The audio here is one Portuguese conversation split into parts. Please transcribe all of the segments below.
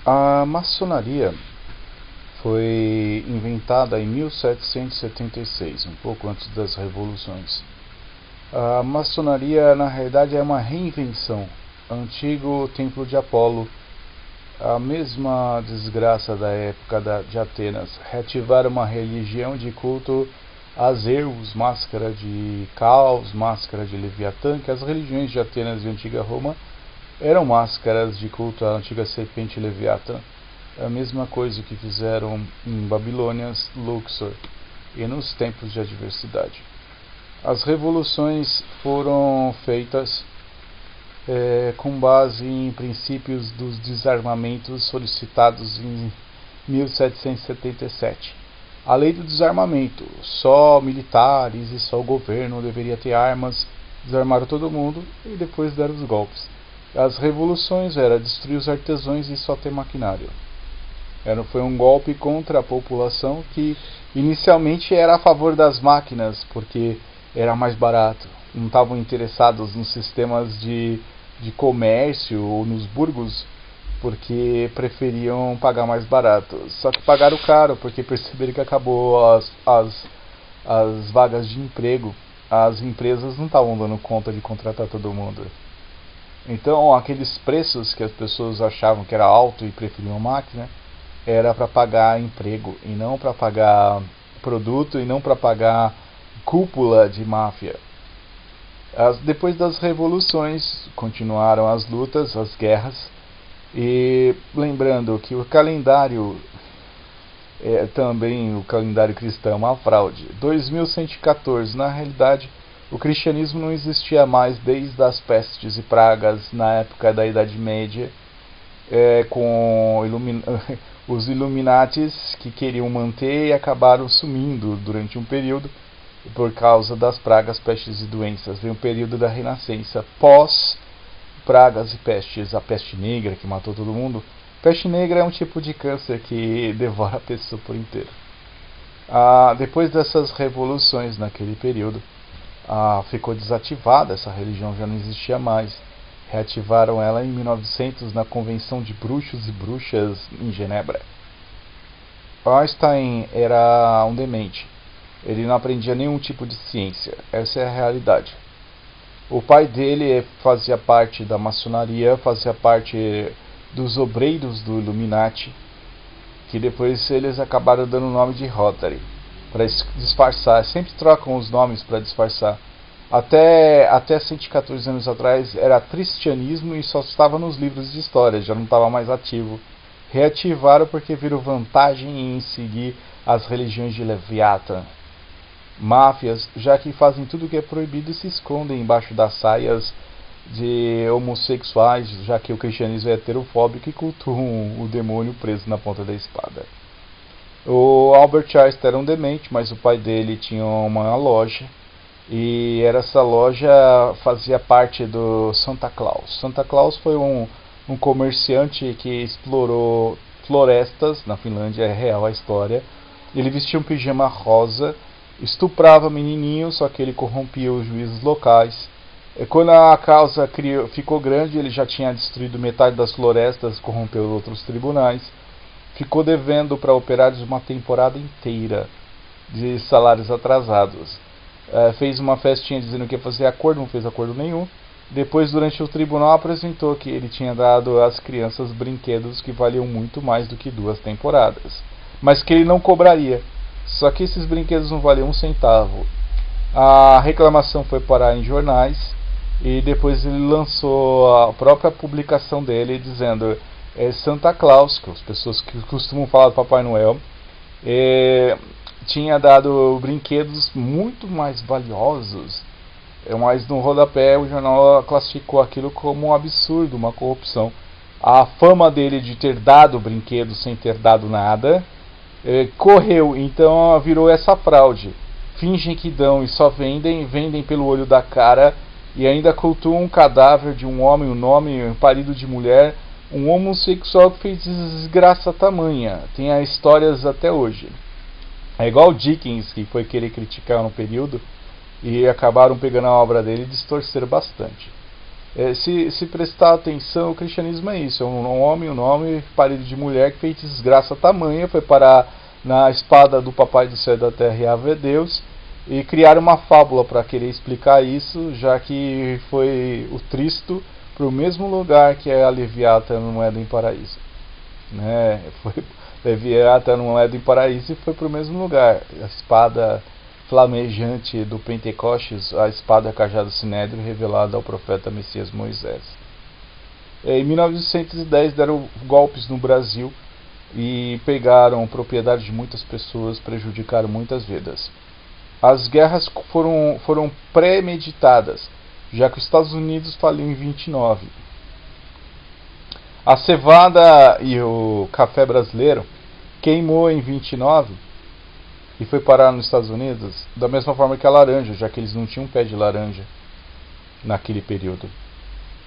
A maçonaria foi inventada em 1776, um pouco antes das revoluções. A maçonaria, na realidade, é uma reinvenção. Antigo templo de Apolo, a mesma desgraça da época de Atenas, reativar uma religião de culto a Zeus, máscara de Caos, máscara de Leviatã, que as religiões de Atenas e antiga Roma eram máscaras de culto à antiga serpente Leviatã. É a mesma coisa que fizeram em Babilônia, Luxor e nos tempos de adversidade. As revoluções foram feitas com base em princípios dos desarmamentos solicitados em 1777. A lei do desarmamento, só militares e só o governo deveria ter armas, desarmaram todo mundo e depois deram os golpes. As revoluções era destruir os artesãos e só ter maquinário. Foi um golpe contra a população que inicialmente era a favor das máquinas, porque era mais barato. Não estavam interessados nos sistemas de comércio ou nos burgos, porque preferiam pagar mais barato. Só que pagaram caro, porque perceberam que acabou as vagas de emprego. As empresas não estavam dando conta de contratar todo mundo. Então, aqueles preços que as pessoas achavam que era alto e preferiam máquina, era para pagar emprego e não para pagar produto e não para pagar cúpula de máfia. Depois das revoluções continuaram as lutas, as guerras, e lembrando que o calendário também o calendário cristão é uma fraude. 2114, na realidade, o cristianismo não existia mais desde as pestes e pragas na época da Idade Média, com os Illuminatis que queriam manter e acabaram sumindo durante um período por causa das pragas, pestes e doenças. Veio um período da Renascença pós pragas e pestes, a peste negra que matou todo mundo. Peste negra é um tipo de câncer que devora a pessoa por inteiro. Depois dessas revoluções naquele período, ficou desativada, essa religião já não existia mais. Reativaram ela em 1900 na Convenção de Bruxos e Bruxas em Genebra. Einstein era um demente. Ele não aprendia nenhum tipo de ciência. Essa é a realidade. O pai dele fazia parte da maçonaria, fazia parte dos obreiros do Illuminati, que depois eles acabaram dando o nome de Rotary, para disfarçar. Sempre trocam os nomes para disfarçar. Até 114 anos atrás era cristianismo e só estava nos livros de história, já não estava mais ativo. Reativaram porque viram vantagem em seguir as religiões de Leviatã. Máfias, já que fazem tudo o que é proibido e se escondem embaixo das saias de homossexuais, já que o cristianismo é heterofóbico e cultuam o demônio preso na ponta da espada. O Albert Einstein era um demente, mas o pai dele tinha uma loja, e essa loja fazia parte do Santa Claus. Santa Claus foi um comerciante que explorou florestas na Finlândia, é real a história. Ele vestia um pijama rosa, estuprava menininhos, só que ele corrompia os juízes locais. Quando a causa ficou grande, ele já tinha destruído metade das florestas, corrompeu outros tribunais. Ficou devendo para operários uma temporada inteira de salários atrasados. Fez uma festinha dizendo que ia fazer acordo, não fez acordo nenhum. Depois, durante o tribunal, apresentou que ele tinha dado às crianças brinquedos que valiam muito mais do que 2 temporadas, mas que ele não cobraria. Só que esses brinquedos não valiam um centavo. A reclamação foi parar em jornais e depois ele lançou a própria publicação dele dizendo Santa Claus, que as pessoas que costumam falar do Papai Noel, tinha dado brinquedos muito mais valiosos, mas no rodapé o jornal classificou aquilo como um absurdo, uma corrupção. A fama dele de ter dado brinquedos sem ter dado nada correu, então virou essa fraude. Fingem que dão e só vendem pelo olho da cara, e ainda cultuam um cadáver de um homem, um nome, um parido de mulher, um homossexual que fez desgraça tamanha. Tem histórias até hoje. É igual o Dickens, que foi querer criticar no período, e acabaram pegando a obra dele e distorceram bastante. Se prestar atenção, o cristianismo é isso, é um homem parido de mulher que fez desgraça tamanha, foi parar na espada do papai do céu e da terra, Yahvé Deus, e criaram uma fábula para querer explicar isso, já que foi o Cristo para o mesmo lugar que a Leviata no Éden Paraíso, né? Foi Leviata no Éden Paraíso e foi para o mesmo lugar, a espada flamejante do Pentecostes, a espada cajado sinédrio revelada ao profeta Messias Moisés. Em 1910 deram golpes no Brasil e pegaram propriedade de muitas pessoas, prejudicaram muitas vidas. As guerras foram premeditadas, já que os Estados Unidos faliu em 29. A cevada e o café brasileiro queimou em 29 e foi parar nos Estados Unidos, da mesma forma que a laranja, já que eles não tinham pé de laranja naquele período.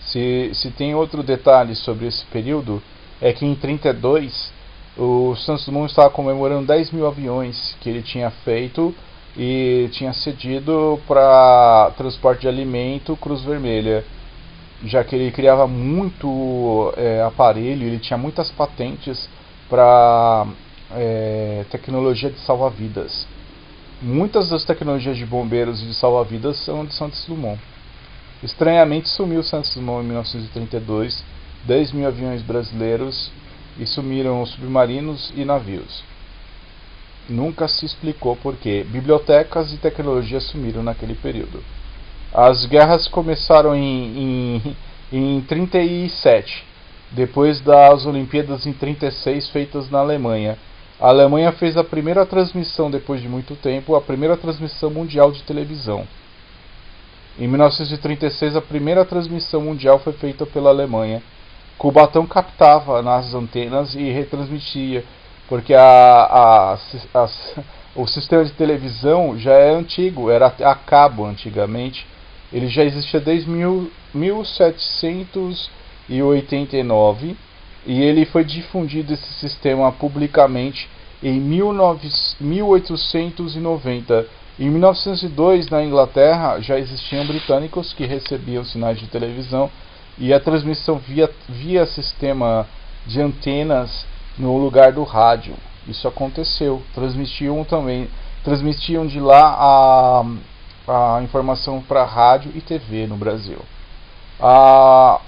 Se tem outro detalhe sobre esse período, é que em 32 o Santos Dumont estava comemorando 10 mil aviões que ele tinha feito e tinha cedido para transporte de alimento Cruz Vermelha, já que ele criava muito aparelho, ele tinha muitas patentes para tecnologia de salva-vidas. Muitas das tecnologias de bombeiros e de salva-vidas são de Santos Dumont. Estranhamente sumiu Santos Dumont em 1932, 10 mil aviões brasileiros, e sumiram submarinos e navios. Nunca se explicou por que bibliotecas e tecnologia sumiram naquele período. As guerras começaram em 37, depois das Olimpíadas em 36 feitas na Alemanha. A Alemanha fez a primeira transmissão, depois de muito tempo, a primeira transmissão mundial de televisão. Em 1936, a primeira transmissão mundial foi feita pela Alemanha. Cubatão captava nas antenas e retransmitia, porque o sistema de televisão já é antigo, era a cabo antigamente. Ele já existia desde 1789 e ele foi difundido esse sistema publicamente em 1890. Em 1902, na Inglaterra, já existiam britânicos que recebiam sinais de televisão e a transmissão via sistema de antenas no lugar do rádio. Isso aconteceu. Transmitiam de lá a informação para rádio e TV no Brasil. A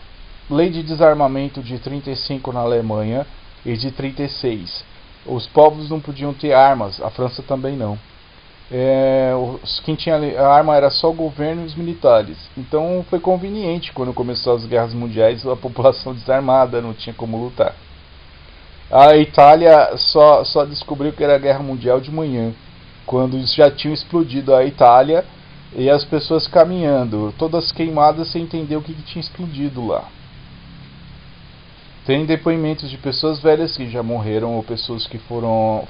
lei de desarmamento de 35 na Alemanha e de 36. Os povos não podiam ter armas, a França também não. Quem tinha a arma era só o governo e os militares. Então foi conveniente quando começou as guerras mundiais, a população desarmada, não tinha como lutar. A Itália só descobriu que era guerra mundial de manhã, quando já tinham explodido a Itália e as pessoas caminhando, todas queimadas sem entender o que tinha explodido lá. Tem depoimentos de pessoas velhas que já morreram ou pessoas que foram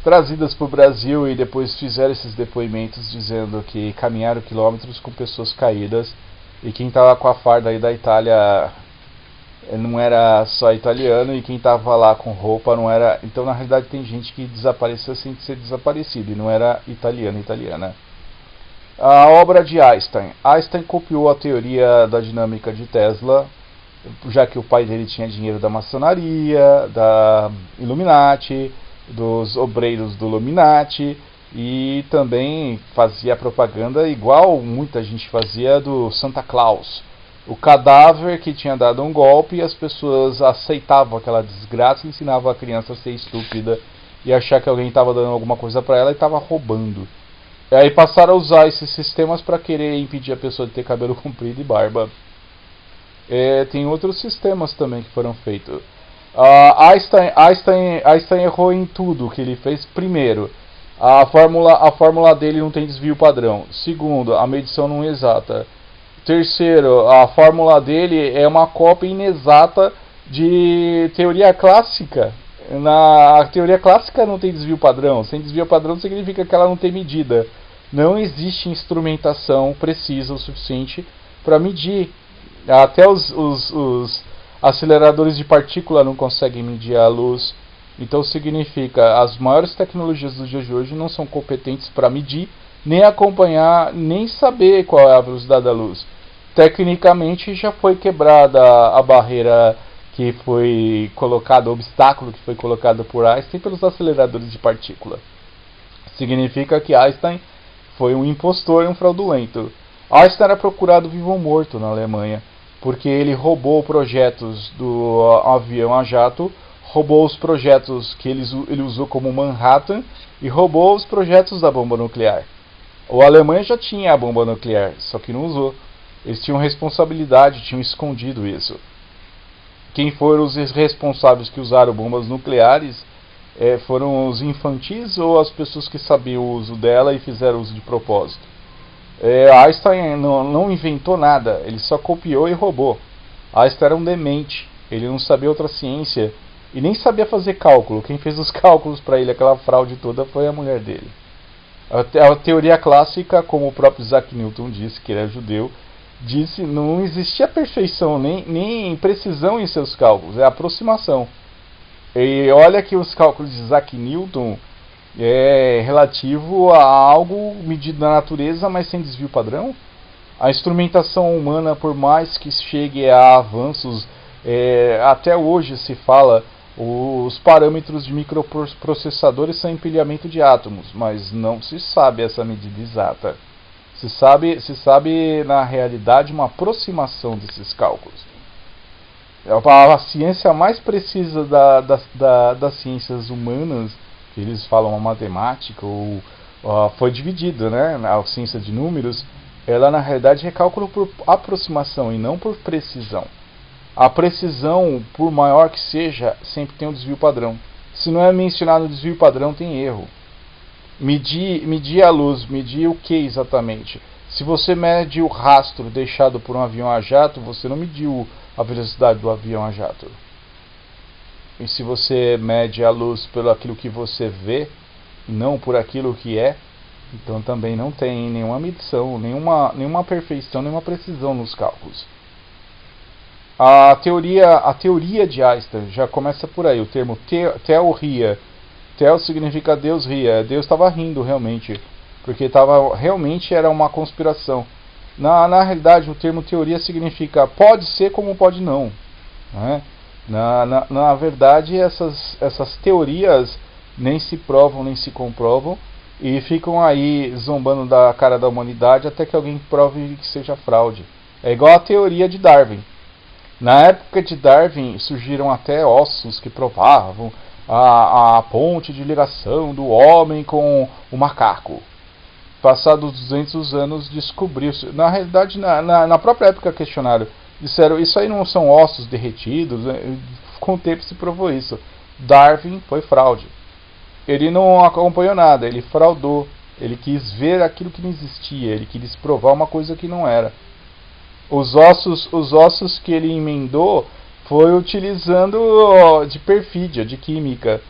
trazidas para o Brasil e depois fizeram esses depoimentos dizendo que caminharam quilômetros com pessoas caídas e quem estava com a farda aí da Itália não era só italiano e quem estava lá com roupa não era. Então na realidade tem gente que desapareceu sem ser desaparecido e não era italiana. A obra de Einstein. Einstein copiou a teoria da dinâmica de Tesla, já que o pai dele tinha dinheiro da maçonaria, da Illuminati, dos obreiros do Illuminati, e também fazia propaganda igual muita gente fazia do Santa Claus, o cadáver que tinha dado um golpe e as pessoas aceitavam aquela desgraça e ensinavam a criança a ser estúpida e achar que alguém estava dando alguma coisa para ela e estava roubando. E aí passaram a usar esses sistemas para querer impedir a pessoa de ter cabelo comprido e barba. Tem outros sistemas também que foram feitos. Einstein errou em tudo que ele fez. Primeiro, a fórmula dele não tem desvio padrão. Segundo, a medição não é exata. Terceiro, a fórmula dele é uma cópia inexata de teoria clássica. A teoria clássica não tem desvio padrão. Sem desvio padrão significa que ela não tem medida. Não existe instrumentação precisa o suficiente para medir. Até os aceleradores de partícula não conseguem medir a luz. Então significa as maiores tecnologias dos dias de hoje não são competentes para medir, nem acompanhar, nem saber qual é a velocidade da luz. Tecnicamente já foi quebrada a barreira que foi colocada, o obstáculo que foi colocado por Einstein pelos aceleradores de partícula. Significa que Einstein foi um impostor e um fraudulento. Einstein era procurado vivo ou morto na Alemanha, porque ele roubou projetos do avião a jato, roubou os projetos que ele usou como Manhattan e roubou os projetos da bomba nuclear. A Alemanha já tinha a bomba nuclear, só que não usou. Eles tinham responsabilidade, tinham escondido isso. Quem foram os responsáveis que usaram bombas nucleares foram os infantis ou as pessoas que sabiam o uso dela e fizeram uso de propósito. Einstein não inventou nada, ele só copiou e roubou. Einstein era um demente, ele não sabia outra ciência e nem sabia fazer cálculo. Quem fez os cálculos para ele, aquela fraude toda, foi a mulher dele. A teoria clássica, como o próprio Isaac Newton disse, que era judeu, disse não existia perfeição nem precisão em seus cálculos, é aproximação. E olha que os cálculos de Isaac Newton é relativo a algo medido na natureza, mas sem desvio padrão. A instrumentação humana, por mais que chegue a avanços, até hoje se fala, os parâmetros de microprocessadores são empilhamento de átomos, mas não se sabe essa medida exata. Se sabe na realidade uma aproximação desses cálculos. A ciência mais precisa das ciências humanas, que eles falam a matemática, foi dividida, né? A ciência de números, ela na realidade é cálculo por aproximação e não por precisão. A precisão, por maior que seja, sempre tem um desvio padrão. Se não é mencionado o desvio padrão, tem erro. Medir a luz, medir o que exatamente? Se você mede o rastro deixado por um avião a jato, você não mediu a velocidade do avião a jato. E se você mede a luz pelo aquilo que você vê, não por aquilo que é, então também não tem nenhuma medição, nenhuma perfeição, nenhuma precisão nos cálculos. A teoria de Einstein já começa por aí, o termo teoria. Theo significa Deus ria. Deus estava rindo realmente, porque realmente era uma conspiração. Na realidade, o termo teoria significa pode ser como pode não. Né? Na verdade, essas teorias nem se provam, nem se comprovam, e ficam aí zombando da cara da humanidade até que alguém prove que seja fraude. É igual a teoria de Darwin. Na época de Darwin, surgiram até ossos que provavam a ponte de ligação do homem com o macaco. Passados 200 anos, descobriu-se. Na realidade, na própria época questionário, disseram, isso aí não são ossos derretidos. Com o tempo se provou isso. Darwin foi fraude. Ele não acompanhou nada, ele fraudou. Ele quis ver aquilo que não existia, ele quis provar uma coisa que não era. Os ossos que ele emendou foi utilizando de perfídia, de química.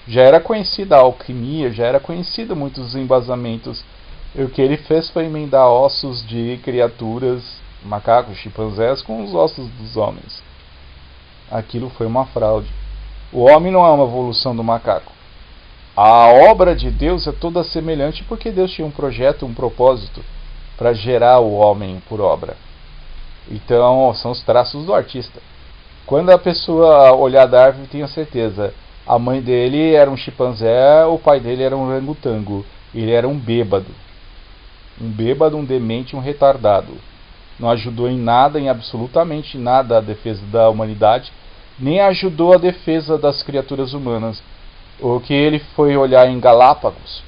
Já era conhecida a alquimia, já era conhecido muitos embasamentos. E o que ele fez foi emendar ossos de criaturas, macacos, chimpanzés, com os ossos dos homens. Aquilo foi uma fraude. O homem não é uma evolução do macaco. A obra de Deus é toda semelhante porque Deus tinha um projeto, um propósito para gerar o homem por obra. Então, são os traços do artista. Quando a pessoa olhar Darwin, tenha certeza, a mãe dele era um chimpanzé, o pai dele era um orangotango. Ele era um bêbado. Um bêbado, um demente, um retardado. Não ajudou em nada, em absolutamente nada, a defesa da humanidade, nem ajudou a defesa das criaturas humanas. O que ele foi olhar em Galápagos,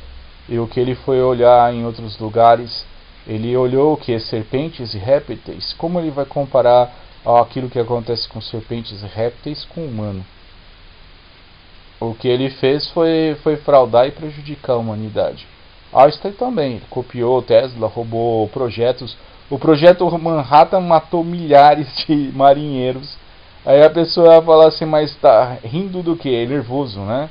e o que ele foi olhar em outros lugares, ele olhou o que? Serpentes e répteis. Como ele vai comparar aquilo que acontece com serpentes e répteis com o humano? O que ele fez foi fraudar e prejudicar a humanidade. Einstein também, ele copiou Tesla, roubou projetos. O projeto Manhattan matou milhares de marinheiros. Aí a pessoa fala assim, mas tá rindo do que? É nervoso, né?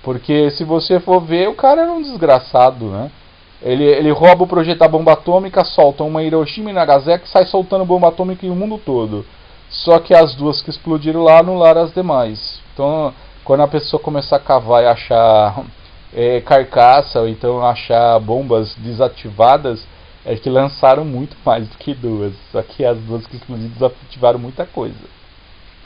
Porque se você for ver, o cara era um desgraçado, né? Ele rouba o projeto da bomba atômica, solta uma Hiroshima e Nagasaki e sai soltando bomba atômica em o mundo todo. Só que as duas que explodiram lá anularam as demais. Então, quando a pessoa começar a cavar e achar carcaça, ou então achar bombas desativadas, é que lançaram muito mais do que duas. Só que as duas que inclusive desativaram muita coisa.